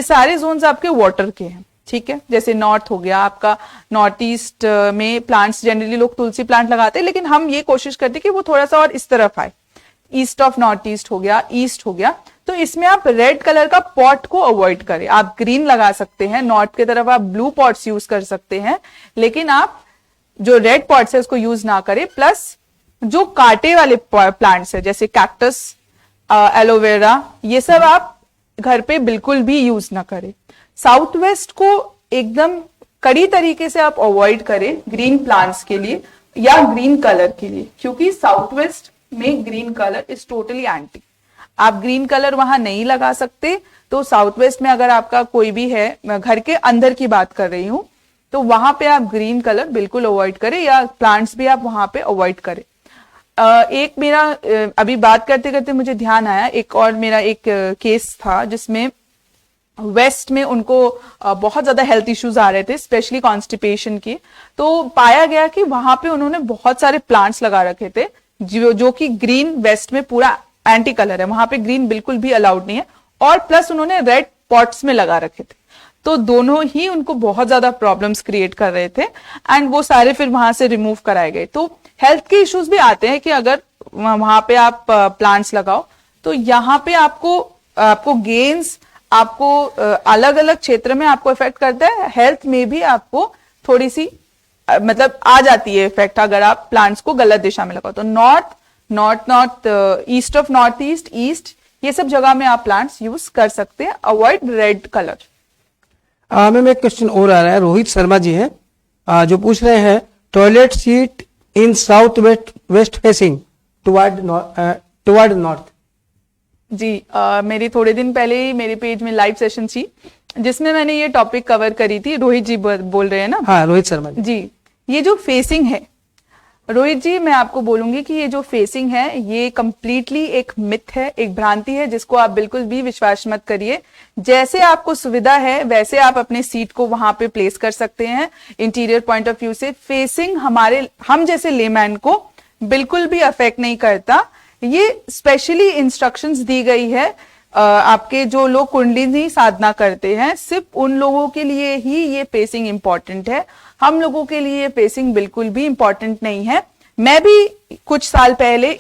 सारे जोन्स आपके वाटर के हैं, ठीक है। जैसे नॉर्थ हो गया आपका, नॉर्थ ईस्ट में प्लांट्स जनरली लोग तुलसी प्लांट लगाते हैं, लेकिन हम ये कोशिश करते हैं कि वो थोड़ा सा और इस तरफ आए। ईस्ट ऑफ नॉर्थ ईस्ट हो गया, ईस्ट हो गया, तो इसमें आप रेड कलर का पॉट को अवॉइड करें। आप ग्रीन लगा सकते हैं, नॉर्थ की तरफ आप ब्लू पॉट्स यूज कर सकते हैं, लेकिन आप जो रेड पॉट्स है उसको यूज ना करें। प्लस जो कांटे वाले प्लांट्स है जैसे कैक्टस, एलोवेरा, ये सब आप घर पे बिल्कुल भी यूज ना करें। साउथ वेस्ट को एकदम कड़ी तरीके से आप अवॉइड करें ग्रीन प्लांट्स के लिए या ग्रीन कलर के लिए, क्योंकि साउथ वेस्ट में green colour is totally anti. आप ग्रीन कलर वहां नहीं लगा सकते। तो साउथ वेस्ट में अगर आपका कोई भी है, मैं घर के अंदर की बात कर रही हूं, तो वहां पे आप ग्रीन कलर बिल्कुल अवॉइड करें, या प्लांट्स भी आप वहां पे अवॉइड करें। एक मेरा अभी बात करते करते मुझे ध्यान आया, एक और मेरा एक केस था जिसमें वेस्ट में उनको बहुत ज्यादा हेल्थ इश्यूज आ रहे थे, स्पेशली कॉन्स्टिपेशन की। तो पाया गया कि वहां पे उन्होंने बहुत सारे प्लांट्स लगा रखे थे जो कि ग्रीन, वेस्ट में पूरा एंटी कलर है, वहां पे ग्रीन बिल्कुल भी अलाउड नहीं है, और प्लस उन्होंने रेड पॉट्स में लगा रखे थे। तो दोनों ही उनको बहुत ज्यादा प्रॉब्लम्स क्रिएट कर रहे थे, एंड वो सारे फिर वहां से रिमूव कराए गए। तो हेल्थ के इश्यूज भी आते हैं कि अगर वहां पे आप प्लांट्स लगाओ, तो यहाँ पे आपको गेन्स, आपको अलग अलग क्षेत्र में आपको इफेक्ट करता है, हेल्थ में भी आपको थोड़ी सी मतलब आ जाती है इफेक्ट अगर आप प्लांट्स को गलत दिशा में लगाओ। तो north east of north east, ये सब जगह में आप प्लांट्स यूज कर सकते हैं। Avoid red colour. मैम, एक क्वेश्चन और आ रहा है, रोहित शर्मा जी हैं जो पूछ रहे हैं, toilet seat in south west facing toward north. जी, मेरी थोड़े दिन पहले ही मेरे पेज में लाइव सेशन थी जिसमें मैंने ये टॉपिक कवर करी थी। रोहित जी बोल रहे हैं ना? हाँ, रोहित शर्मा जी। ये जो फेसिंग है, रोहित जी, मैं आपको बोलूंगी कि ये जो फेसिंग है ये कंप्लीटली एक मिथ है, एक भ्रांति है, जिसको आप बिल्कुल भी विश्वास मत करिए। जैसे आपको सुविधा है वैसे आप अपने सीट को वहां पे प्लेस कर सकते हैं। इंटीरियर पॉइंट ऑफ व्यू से फेसिंग हम जैसे लेमैन को बिल्कुल भी अफेक्ट नहीं करता। ये स्पेशली इंस्ट्रक्शंस दी गई है आपके जो लोग कुंडलिनी साधना करते हैं, सिर्फ उन लोगों के लिए ही ये फेसिंग इंपॉर्टेंट है। हम लोगों के लिए फेसिंग बिल्कुल भी इंपॉर्टेंट नहीं है। मैं भी कुछ साल पहले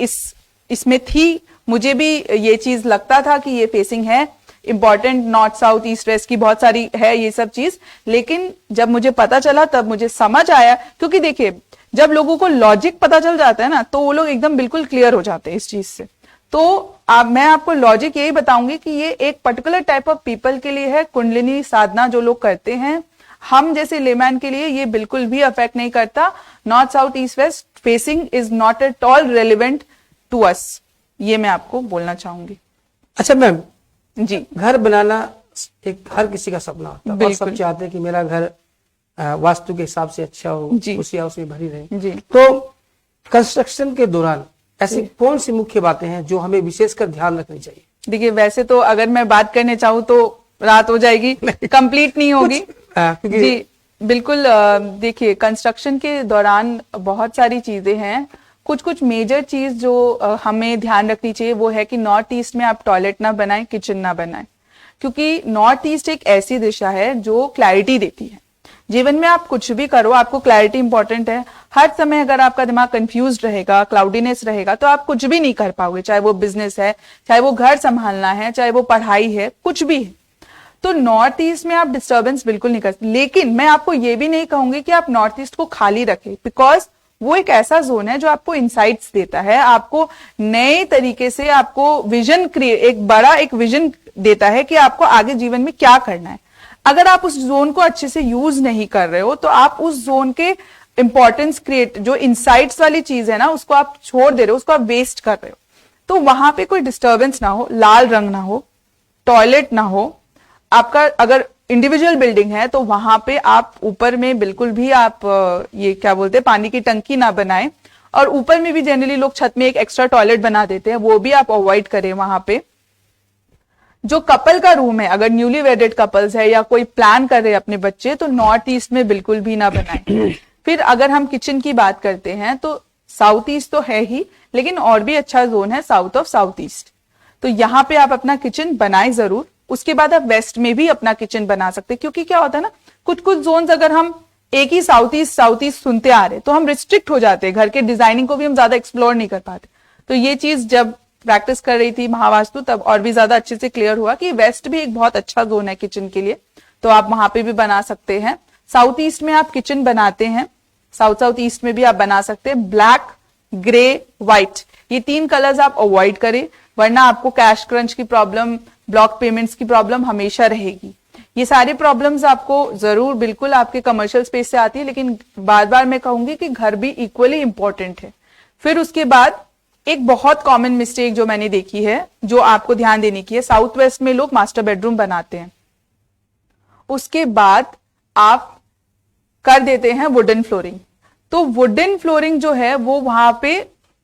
इसमें थी, मुझे भी ये चीज लगता था कि ये फेसिंग है important, north south east waste की बहुत सारी है ये सब चीज। लेकिन जब मुझे पता चला तब मुझे समझ आया, क्योंकि देखिए जब लोगों को लॉजिक पता चल जाता है ना, तो वो लोग एकदम बिल्कुल क्लियर हो जाते हैं इस चीज से। तो मैं आपको लॉजिक यही बताऊंगी कि ये एक पर्टिकुलर टाइप ऑफ पीपल के लिए है, कुंडलिनी साधना जो लोग करते हैं। हम जैसे लेमैन के लिए ये बिल्कुल भी अफेक्ट नहीं करता। North south east west facing is not at all relevant to us, ये मैं आपको बोलना चाहूंगी। अच्छा मैम जी, घर बनाना एक हर किसी का सपना होता है और सब चाहते हैं कि मेरा घर वास्तु के हिसाब से अच्छा हो, जी। खुशियां उसमें भरी रहे। जी। तो कंस्ट्रक्शन के दौरान ऐसी कौन सी मुख्य बातें हैं जो हमें विशेषकर ध्यान रखनी चाहिए? देखिए वैसे तो अगर मैं बात करने चाहूँ तो रात हो जाएगी, कंप्लीट नहीं होगी। क्योंकि जी बिल्कुल। देखिए कंस्ट्रक्शन के दौरान बहुत सारी चीजें हैं। कुछ कुछ मेजर चीज जो हमें ध्यान रखनी चाहिए वो है कि नॉर्थ ईस्ट में आप टॉयलेट ना बनाएं, किचन ना बनाएं, क्योंकि नॉर्थ ईस्ट एक ऐसी दिशा है जो क्लैरिटी देती है। जीवन में आप कुछ भी करो, आपको क्लैरिटी इंपॉर्टेंट है। हर समय अगर आपका दिमाग कंफ्यूज रहेगा, क्लाउडीनेस रहेगा, तो आप कुछ भी नहीं कर पाओगे, चाहे वो बिजनेस है, चाहे वो घर संभालना है, चाहे वो पढ़ाई है, कुछ भी है। तो नॉर्थ ईस्ट में आप डिस्टर्बेंस बिल्कुल नहीं कर सकते। लेकिन मैं आपको ये भी नहीं कहूंगी कि आप नॉर्थ ईस्ट को खाली रखें, बिकॉज वो एक ऐसा जोन है जो आपको इंसाइट्स देता है, आपको नए तरीके से आपको विजन एक बड़ा एक विजन देता है कि आपको आगे जीवन में क्या करना है। अगर आप उस जोन को अच्छे से यूज नहीं कर रहे हो तो आप उस जोन के इंपॉर्टेंस क्रिएट, जो इंसाइट्स वाली चीज है ना, उसको आप छोड़ दे रहे हो, उसको आप वेस्ट कर रहे हो। तो वहां पे कोई डिस्टर्बेंस ना हो, लाल रंग ना हो, टॉयलेट ना हो। आपका अगर इंडिविजुअल बिल्डिंग है तो वहां पे आप ऊपर में बिल्कुल भी आप ये क्या बोलते हैं, पानी की टंकी ना बनाएं। और ऊपर में भी जनरली लोग छत में एक एक्स्ट्रा टॉयलेट बना देते हैं, वो भी आप अवॉइड करें। वहां पे जो कपल का रूम है, अगर न्यूली वेडेड कपल्स है या कोई प्लान कर रहे हैं अपने बच्चे, तो नॉर्थ ईस्ट में बिल्कुल भी ना बनाएं। फिर अगर हम किचन की बात करते हैं तो साउथ ईस्ट तो है ही, लेकिन और भी अच्छा जोन है साउथ ऑफ साउथ ईस्ट। तो यहाँ पे आप अपना किचन बनाएं जरूर। उसके बाद आप वेस्ट में भी अपना किचन बना सकते हैं, क्योंकि क्या होता है ना, कुछ कुछ जोन्स अगर हम एक ही साउथ ईस्ट सुनते आ रहे तो हम रिस्ट्रिक्ट हो जाते हैं, घर के डिजाइनिंग को भी हम ज्यादा एक्सप्लोर नहीं कर पाते। तो ये चीज जब प्रैक्टिस कर रही थी महावास्तु तब और भी ज्यादा अच्छे से क्लियर हुआ कि वेस्ट भी एक बहुत अच्छा जोन है किचन के लिए, तो आप वहां पे भी बना सकते हैं। साउथ ईस्ट में आप किचन बनाते हैं, साउथ ईस्ट में भी आप बना सकते हैं। ब्लैक, ग्रे, व्हाइट, ये 3 कलर्स आप अवॉइड करें, वरना आपको कैश क्रंच की प्रॉब्लम, ब्लॉक पेमेंट्स की प्रॉब्लम हमेशा रहेगी। ये सारी प्रॉब्लम्स आपको जरूर बिल्कुल आपके कमर्शियल स्पेस से आती है, लेकिन बार बार मैं कहूंगी कि घर भी इक्वली इंपॉर्टेंट है। फिर उसके बाद एक बहुत कॉमन मिस्टेक जो मैंने देखी है, जो आपको ध्यान देने की है, साउथ वेस्ट में लोग मास्टर बेडरूम बनाते हैं, उसके बाद आप कर देते हैं वुडन फ्लोरिंग। तो वुडन फ्लोरिंग जो है वो वहां पे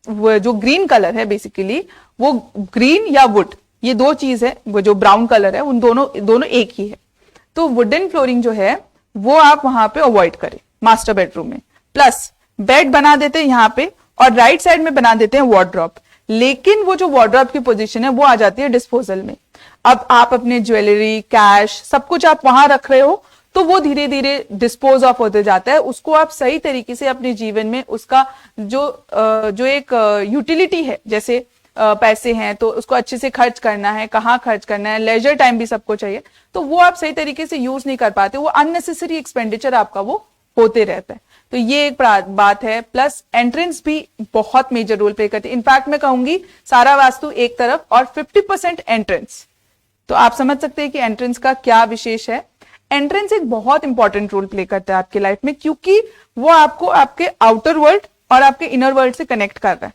वो जो ग्रीन कलर है, बेसिकली वो ग्रीन या वुड, ये 2 चीज है, वो जो ब्राउन कलर है उन दोनों एक ही है। तो वुडन फ्लोरिंग जो है वो आप वहां पे अवॉइड करें मास्टर बेडरूम में। प्लस बेड बना देते हैं यहाँ पे और राइट साइड में बना देते हैं वार्डरोब, लेकिन वो जो वार्डरोब की पोजीशन है वो आ जाती है डिस्पोजल में। अब आप अपने ज्वेलरी, कैश, सब कुछ आप वहां रख रहे हो तो वो धीरे धीरे डिस्पोज ऑफ होते जाता है। उसको आप सही तरीके से अपने जीवन में उसका जो एक यूटिलिटी है, जैसे पैसे हैं तो उसको अच्छे से खर्च करना है, कहाँ खर्च करना है, लेजर टाइम भी सबको चाहिए, तो वो आप सही तरीके से यूज नहीं कर पाते, वो अननेसेसरी एक्सपेंडिचर आपका वो होते रहता है। तो ये एक बात है। प्लस एंट्रेंस भी बहुत मेजर रोल प्ले करती है। इनफैक्ट मैं कहूंगी सारा वास्तु एक तरफ और 50% एंट्रेंस। तो आप समझ सकते हैं कि एंट्रेंस का क्या विशेष है। एंट्रेंस एक बहुत इंपॉर्टेंट रोल प्ले करता है आपके लाइफ में, क्योंकि वो आपको आपके आउटर वर्ल्ड और आपके इनर वर्ल्ड से कनेक्ट कर रहा है।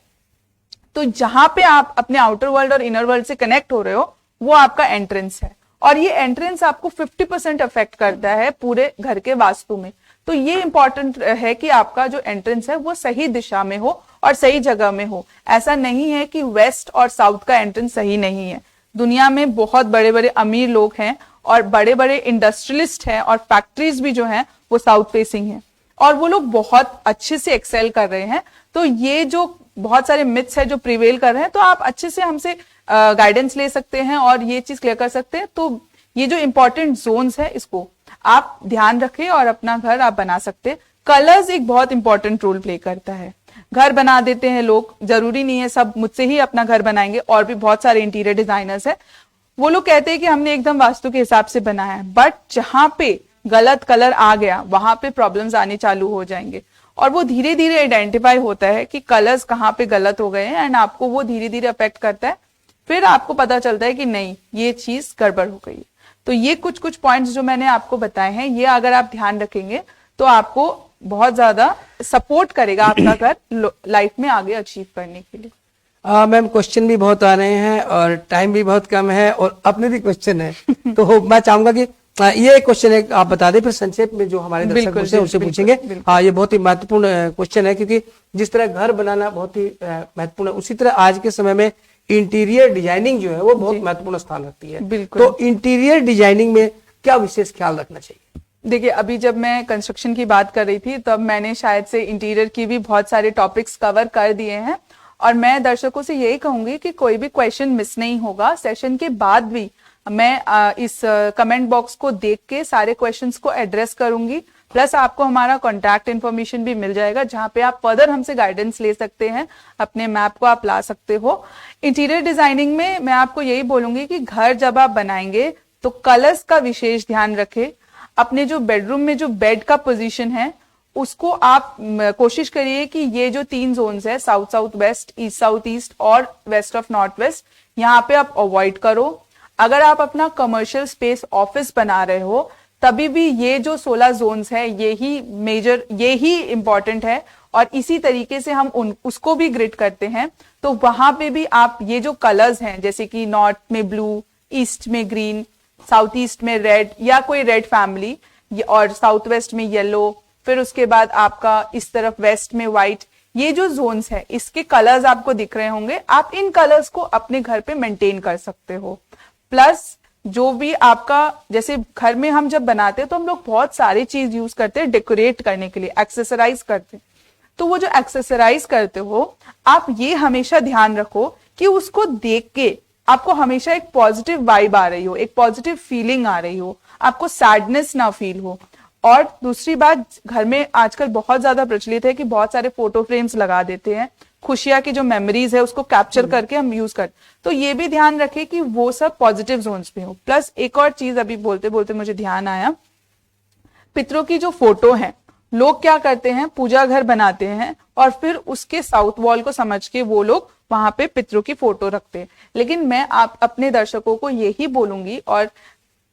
तो जहां पे आप अपने आउटर वर्ल्ड और इनर वर्ल्ड से कनेक्ट हो रहे हो वो आपका एंट्रेंस है, और ये एंट्रेंस आपको 50% अफेक्ट करता है पूरे घर के वास्तु में। तो ये इंपॉर्टेंट है कि आपका जो एंट्रेंस है वो सही दिशा में हो और सही जगह में हो। ऐसा नहीं है कि वेस्ट और साउथ का एंट्रेंस सही नहीं है। दुनिया में बहुत बड़े बड़े अमीर लोग हैं और बड़े बड़े इंडस्ट्रियलिस्ट हैं और फैक्ट्रीज भी जो हैं वो साउथ फेसिंग हैं, और वो लोग बहुत अच्छे से एक्सेल कर रहे हैं। तो ये जो बहुत सारे मिथ्स है जो प्रिवेल कर रहे हैं, तो आप अच्छे से हमसे गाइडेंस ले सकते हैं और ये चीज क्लियर कर सकते हैं। तो ये जो इंपॉर्टेंट जोन्स है इसको आप ध्यान रखें और अपना घर आप बना सकते हैं। कलर्स एक बहुत इंपॉर्टेंट रोल प्ले करता है। घर बना देते हैं लोग, जरूरी नहीं है सब मुझसे ही अपना घर बनाएंगे, और भी बहुत सारे इंटीरियर डिजाइनर्स हैं, वो लोग कहते हैं कि हमने एकदम वास्तु के हिसाब से बनाया है, बट जहां पे गलत कलर आ गया वहां पे प्रॉब्लम्स आने चालू हो जाएंगे, और वो धीरे धीरे आइडेंटिफाई होता है कि कलर्स कहाँ पे गलत हो गए हैं, एंड आपको वो धीरे धीरे अफेक्ट करता है। फिर आपको पता चलता है कि नहीं, ये चीज गड़बड़ हो गई है। तो ये कुछ कुछ पॉइंट्स जो मैंने आपको बताए हैं, ये अगर आप ध्यान रखेंगे तो आपको बहुत ज्यादा सपोर्ट करेगा आपका घर लाइफ में आगे अचीव करने के लिए। मैम क्वेश्चन भी बहुत आ रहे हैं और टाइम भी बहुत कम है और अपने भी क्वेश्चन है तो मैं चाहूंगा कि ये क्वेश्चन है आप बता दें, फिर संक्षेप में जो हमारे दर्शक पूछे उनसे पूछेंगे। हाँ, ये बहुत ही महत्वपूर्ण क्वेश्चन है, क्योंकि जिस तरह घर बनाना बहुत ही महत्वपूर्ण है, उसी तरह आज के समय में इंटीरियर डिजाइनिंग जो है वो बहुत महत्वपूर्ण स्थान रखती है। तो इंटीरियर डिजाइनिंग में क्या विशेष ख्याल रखना चाहिए? देखिए, अभी जब मैं कंस्ट्रक्शन की बात कर रही थी तब मैंने शायद से इंटीरियर की भी बहुत सारे टॉपिक्स कवर कर दिए हैं, और मैं दर्शकों से यही कहूंगी कि कोई भी क्वेश्चन मिस नहीं होगा। सेशन के बाद भी मैं इस कमेंट बॉक्स को देख के सारे क्वेश्चंस को एड्रेस करूंगी, प्लस आपको हमारा कॉन्टैक्ट इन्फॉर्मेशन भी मिल जाएगा जहां पे आप फर्दर हमसे गाइडेंस ले सकते हैं, अपने मैप को आप ला सकते हो। इंटीरियर डिजाइनिंग में मैं आपको यही बोलूंगी कि घर जब आप बनाएंगे तो कलर्स का विशेष ध्यान रखें। अपने जो बेडरूम में जो बेड का पोजीशन है उसको आप कोशिश करिए कि ये जो 3 जोन्स है, south south west, east south east और वेस्ट ऑफ नॉर्थ वेस्ट, यहाँ पे आप अवॉइड करो। अगर आप अपना कमर्शियल स्पेस ऑफिस बना रहे हो तभी भी ये जो 16 जोन्स है ये ही इंपॉर्टेंट है, और इसी तरीके से हम उसको भी ग्रिड करते हैं। तो वहां पे भी आप ये जो कलर्स हैं, जैसे कि नॉर्थ में ब्लू, ईस्ट में ग्रीन, साउथ ईस्ट में रेड या कोई रेड फैमिली, और साउथ वेस्ट में येलो, फिर उसके बाद आपका इस तरफ वेस्ट में व्हाइट, ये जो जोन्स है इसके कलर्स आपको दिख रहे होंगे। आप इन कलर्स को अपने घर पे मेंटेन कर सकते हो। प्लस जो भी आपका, जैसे घर में हम जब बनाते हैं तो हम लोग बहुत सारी चीज यूज करते हैं डेकोरेट करने के लिए, एक्सेसराइज करते हैं। तो वो जो एक्सेसराइज करते हो आप ये हमेशा ध्यान रखो कि उसको देख के आपको हमेशा एक पॉजिटिव वाइब आ रही हो, एक पॉजिटिव फीलिंग आ रही हो, आपको सैडनेस ना फील हो। और दूसरी बात, घर में आजकल बहुत ज्यादा प्रचलित है कि बहुत सारे फोटो फ्रेम्स लगा देते हैं, खुशियां की जो मेमोरीज है उसको कैप्चर करके हम यूज करते, तो ये भी ध्यान रखें कि वो सब पॉजिटिव जोन्स में हो। प्लस एक और चीज अभी बोलते बोलते मुझे ध्यान आया, पितरों की जो फोटो है, लोग क्या करते हैं, पूजा घर बनाते हैं और फिर उसके साउथ वॉल को समझ के वो लोग वहां पे पितरों की फोटो रखते हैं। लेकिन मैं आप अपने दर्शकों को यही बोलूंगी और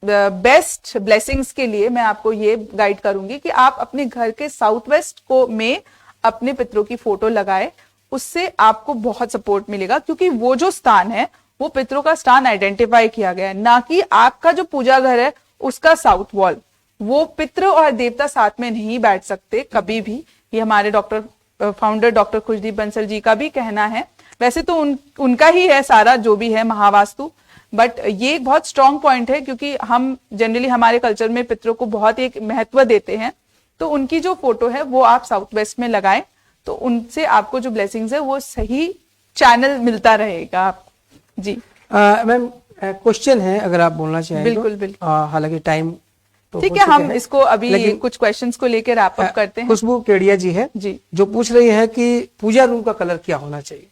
बेस्ट ब्लेसिंग्स के लिए मैं आपको ये गाइड करूंगी कि आप अपने घर के साउथ वेस्ट को में अपने पितरों की फोटो लगाए, उससे आपको बहुत सपोर्ट मिलेगा, क्योंकि वो जो स्थान है वो पितरों का स्थान आइडेंटिफाई किया गया है, ना कि आपका जो पूजा घर है उसका साउथ वॉल। वो पितृ और देवता साथ में नहीं बैठ सकते कभी भी, ये हमारे फाउंडर डॉक्टर खुशदीप बंसल जी का भी कहना है। वैसे तो उनका ही है सारा जो भी है महावास्तु, बट ये एक बहुत स्ट्रॉन्ग पॉइंट है, क्योंकि हम जनरली हमारे कल्चर में पितरों को बहुत ही एक महत्व देते हैं। तो उनकी जो फोटो है वो आप साउथ वेस्ट में लगाएं, तो उनसे आपको जो ब्लेसिंग्स है वो सही चैनल मिलता रहेगा आपको। जी मैम, क्वेश्चन है अगर आप बोलना चाहें। बिल्कुल बिल्कुल, हालांकि टाइम तो ठीक है, हम इसको अभी कुछ क्वेश्चंस को लेकर रैप अप करते हैं। खुशबू केडिया जी है जी, जो पूछ रही है कि पूजा रूम का कलर क्या होना चाहिए?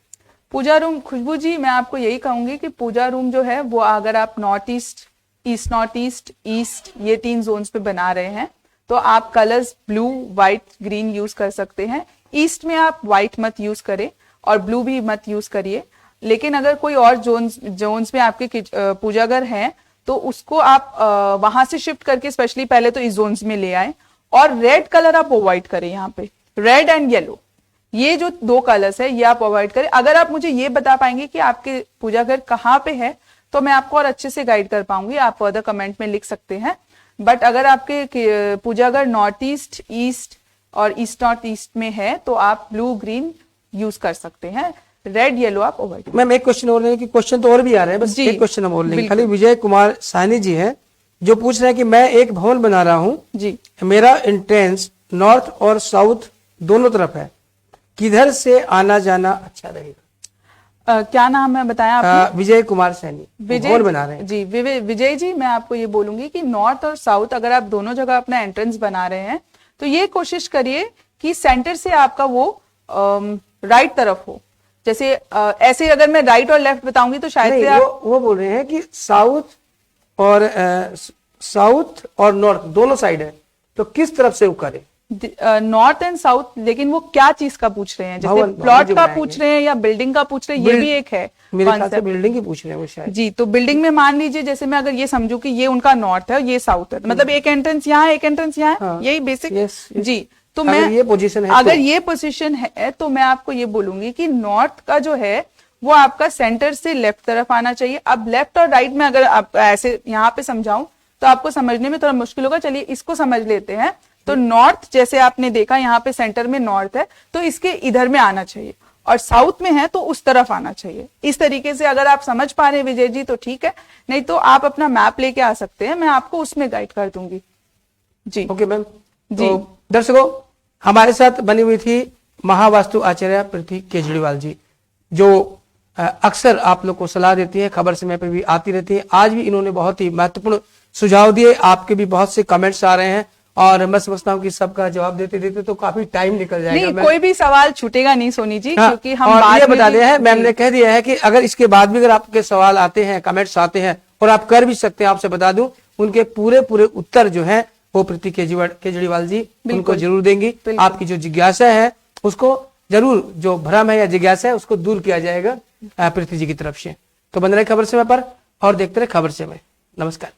पूजा रूम, खुशबू जी मैं आपको यही कहूंगी कि पूजा रूम जो है वो अगर आप north east, east north east, east, ये 3 जोन्स पे बना रहे हैं तो आप colours blue, white, green use कर सकते हैं। ईस्ट में आप व्हाइट मत यूज करें और ब्लू भी मत यूज करिए। लेकिन अगर कोई और जोन्स में आपके पूजा घर है तो उसको आप वहां से शिफ्ट करके स्पेशली पहले तो इस जोन्स में ले आए, और रेड कलर आप अवॉइड करें। यहाँ पे रेड एंड येलो, ये जो 2 कलर्स है ये आप अवॉइड करें। अगर आप मुझे ये बता पाएंगे कि आपके पूजा घर कहाँ पे है तो मैं आपको और अच्छे से गाइड कर पाऊंगी, आप फर्दर कमेंट में लिख सकते हैं। बट अगर आपके पूजा घर नॉर्थ ईस्ट, ईस्ट और ईस्ट नॉर्थ ईस्ट में है तो आप ब्लू ग्रीन यूज कर सकते हैं, रेड येलो आप अवॉइड। मैम एक क्वेश्चन और लेंगे, कि क्वेश्चन तो और भी आ रहे हैं, बस एक क्वेश्चन हम और लेंगे। खाली विजय कुमार साहनी जी है जो पूछ रहे हैं कि मैं एक भवन बना रहा हूँ जी, मेरा एंट्रेंस नॉर्थ और साउथ दोनों तरफ है, किधर से आना जाना अच्छा रहेगा? क्या नाम है बताया आपने? विजय कुमार सैनी, भवन बना रहे हैं जी। विजय जी, मैं आपको ये बोलूंगी कि नॉर्थ और साउथ अगर आप दोनों जगह अपना एंट्रेंस बना रहे हैं तो ये कोशिश करिए कि सेंटर से आपका वो राइट तरफ हो। जैसे ऐसे अगर मैं राइट और लेफ्ट बताऊंगी तो शायद से वो बोल रहे हैं कि साउथ और नॉर्थ दोनों साइड है तो किस तरफ से वो करे? नॉर्थ एंड साउथ, लेकिन वो क्या चीज का पूछ रहे हैं? जैसे प्लॉट का पूछ रहे हैं या बिल्डिंग का पूछ रहे हैं, ये भी एक है। मेरे ख्याल से concept। बिल्डिंग ही पूछ रहे हैं वो शायद। जी, तो बिल्डिंग में मान लीजिए जैसे मैं अगर ये समझू कि ये उनका नॉर्थ है और ये साउथ है, मतलब एक एंट्रेंस यहाँ है, एक एंट्रेंस यहाँ है, हाँ, यही बेसिक। yes, yes। जी, तो अगर मैं ये पोजीशन है अगर तो- ये पोजीशन है तो मैं आपको ये बोलूंगी कि नॉर्थ का जो है वो आपका सेंटर से लेफ्ट तरफ आना चाहिए। अब लेफ्ट और राइट में अगर आप ऐसे यहाँ पे समझाऊं तो आपको समझने में थोड़ा मुश्किल होगा, चलिए इसको समझ लेते हैं। तो नॉर्थ जैसे आपने देखा यहाँ पे सेंटर में नॉर्थ है तो इसके इधर में आना चाहिए, और साउथ में है तो उस तरफ आना चाहिए। इस तरीके से अगर आप समझ पा रहे हैं विजय जी तो ठीक है, नहीं तो आप अपना मैप लेके आ सकते हैं, मैं आपको उसमें गाइड कर दूंगी। जी ओके मैम। जी। तो दर्शकों, हमारे साथ बनी हुई थी महावास्तु आचार्य प्रीति केजरीवाल जी, जो अक्सर आप लोग को सलाह देती है, खबर समय पे भी आती रहती है। आज भी इन्होंने बहुत ही महत्वपूर्ण सुझाव दिए। आपके भी बहुत से कमेंट्स आ रहे हैं और मैं समझता हूँ कि सबका जवाब देते देते तो काफी टाइम निकल जाएगा। नहीं, मैं- कोई भी सवाल छूटेगा नहीं सोनी जी, हाँ, क्योंकि हम और बाद ये में बता भी- दिया है, मैम जी। ने कह दिया है कि अगर इसके बाद भी अगर आपके सवाल आते हैं, कमेंट्स आते हैं और आप कर भी सकते हैं, आपसे बता दूं उनके पूरे पूरे उत्तर जो है वो प्रीति केजरीवाल जी उनको जरूर देंगी। आपकी जो जिज्ञासा है उसको जरूर, जो भ्रम है या जिज्ञासा है उसको दूर किया जाएगा प्रीति जी की तरफ से। तो बन रहे खबर समय पर और देखते रहे खबर समय। नमस्कार।